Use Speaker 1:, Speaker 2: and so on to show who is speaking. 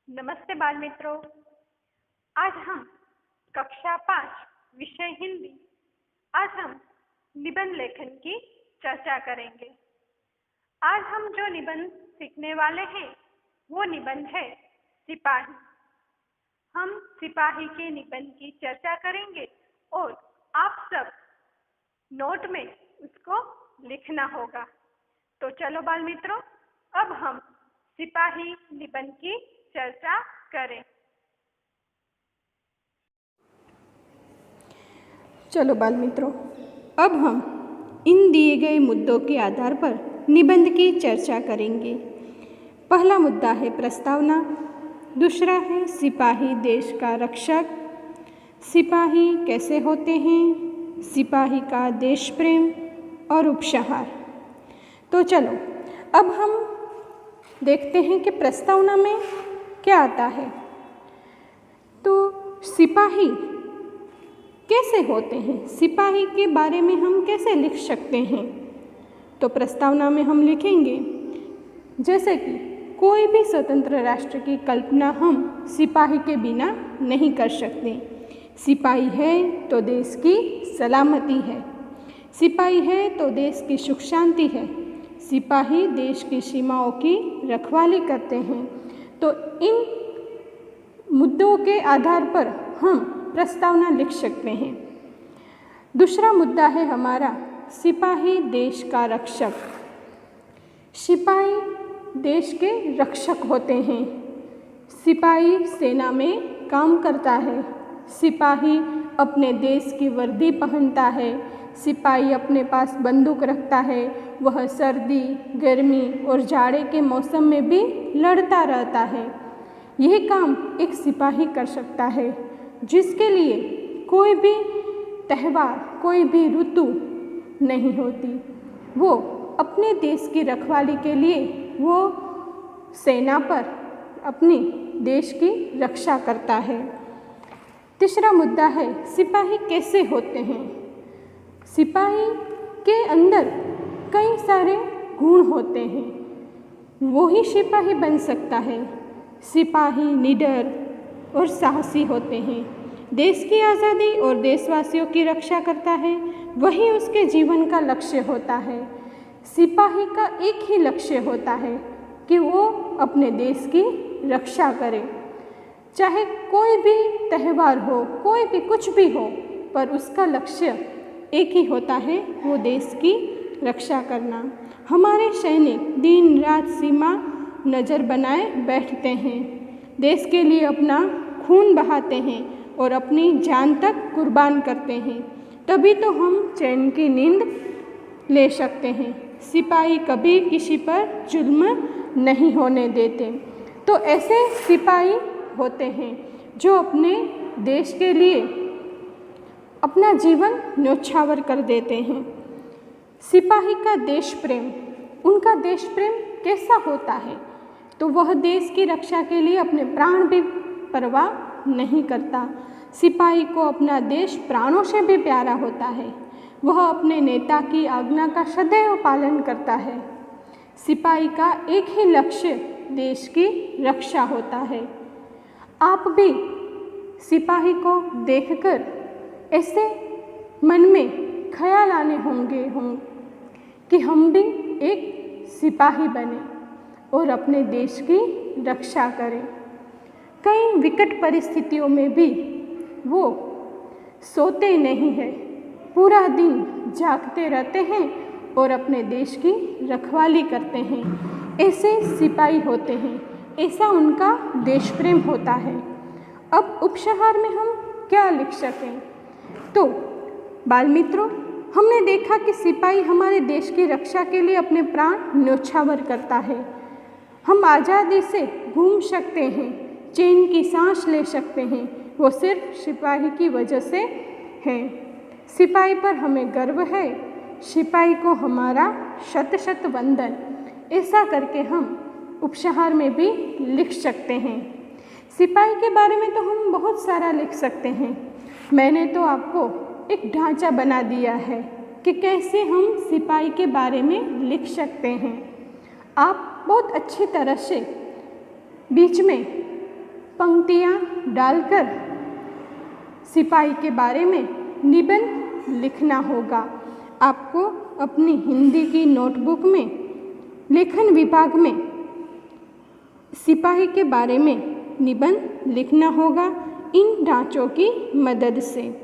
Speaker 1: नमस्ते बाल मित्रों। आज हम कक्षा 5 विषय हिंदी। आज हम निबंध लेखन की चर्चा करेंगे। आज हम जो निबंध सीखने वाले हैं वो निबंध है सिपाही। हम सिपाही के निबंध की चर्चा करेंगे और आप सब नोट में उसको लिखना होगा। तो चलो बाल मित्रों, अब हम सिपाही निबंध की चर्चा करें।
Speaker 2: चलो बाल मित्रों, अब हम इन दिए गए मुद्दों के आधार पर निबंध की चर्चा करेंगे। पहला मुद्दा है प्रस्तावना, दूसरा है सिपाही देश का रक्षक, सिपाही कैसे होते हैं, सिपाही का देश प्रेम और उपसंहार। तो चलो अब हम देखते हैं कि प्रस्तावना में क्या आता है। तो सिपाही कैसे होते हैं, सिपाही के बारे में हम कैसे लिख सकते हैं। तो प्रस्तावना में हम लिखेंगे जैसे कि कोई भी स्वतंत्र राष्ट्र की कल्पना हम सिपाही के बिना नहीं कर सकते। सिपाही है तो देश की सलामती है, सिपाही है तो देश की सुख शांति है, सिपाही देश की सीमाओं की रखवाली करते हैं। तो इन मुद्दों के आधार पर हम प्रस्तावना लिख सकते हैं। दूसरा मुद्दा है हमारा सिपाही देश का रक्षक। सिपाही देश के रक्षक होते हैं। सिपाही सेना में काम करता है, सिपाही अपने देश की वर्दी पहनता है, सिपाही अपने पास बंदूक रखता है, वह सर्दी, गर्मी और जाड़े के मौसम में भी लड़ता रहता है। यह काम एक सिपाही कर सकता है, जिसके लिए कोई भी त्यौहार, कोई भी ऋतु नहीं होती। वो अपने देश की रखवाली के लिए वो सेना पर अपनी देश की रक्षा करता है। तीसरा मुद्दा है सिपाही कैसे होते हैं। सिपाही के अंदर कई सारे गुण होते हैं, वो ही सिपाही बन सकता है। सिपाही निडर और साहसी होते हैं, देश की आज़ादी और देशवासियों की रक्षा करता है, वही उसके जीवन का लक्ष्य होता है। सिपाही का एक ही लक्ष्य होता है कि वो अपने देश की रक्षा करे। चाहे कोई भी त्यौहार हो, कोई भी कुछ भी हो, पर उसका लक्ष्य एक ही होता है, वो देश की रक्षा करना। हमारे सैनिक दिन रात सीमा नज़र बनाए बैठते हैं, देश के लिए अपना खून बहाते हैं और अपनी जान तक कुर्बान करते हैं, तभी तो हम चैन की नींद ले सकते हैं। सिपाही कभी किसी पर जुल्म नहीं होने देते। तो ऐसे सिपाही होते हैं जो अपने देश के लिए अपना जीवन न्योछावर कर देते हैं। सिपाही का देश प्रेम, उनका देश प्रेम कैसा होता है। तो वह देश की रक्षा के लिए अपने प्राण भी परवाह नहीं करता। सिपाही को अपना देश प्राणों से भी प्यारा होता है, वह अपने नेता की आज्ञा का सदैव पालन करता है। सिपाही का एक ही लक्ष्य देश की रक्षा होता है। आप भी सिपाही को देखकर ऐसे मन में ख्याल आने होंगे कि हम भी एक सिपाही बने और अपने देश की रक्षा करें। कई विकट परिस्थितियों में भी वो सोते नहीं हैं, पूरा दिन जागते रहते हैं और अपने देश की रखवाली करते हैं। ऐसे सिपाही होते हैं, ऐसा उनका देश प्रेम होता है। अब उपसंहार में हम क्या लिख सकें। तो बाल मित्रों, हमने देखा कि सिपाही हमारे देश की रक्षा के लिए अपने प्राण न्योछावर करता है। हम आज़ादी से घूम सकते हैं, चैन की सांस ले सकते हैं, वो सिर्फ सिपाही की वजह से है। सिपाही पर हमें गर्व है, सिपाही को हमारा शत शत वंदन। ऐसा करके हम उपसंहार में भी लिख सकते हैं। सिपाही के बारे में तो हम बहुत सारा लिख सकते हैं। मैंने तो आपको एक ढांचा बना दिया है कि कैसे हम सिपाही के बारे में लिख सकते हैं। आप बहुत अच्छी तरह से बीच में पंक्तियाँ डालकर सिपाही के बारे में निबंध लिखना होगा। आपको अपनी हिंदी की नोटबुक में लेखन विभाग में सिपाही के बारे में निबंध लिखना होगा इन ढांचों की मदद से।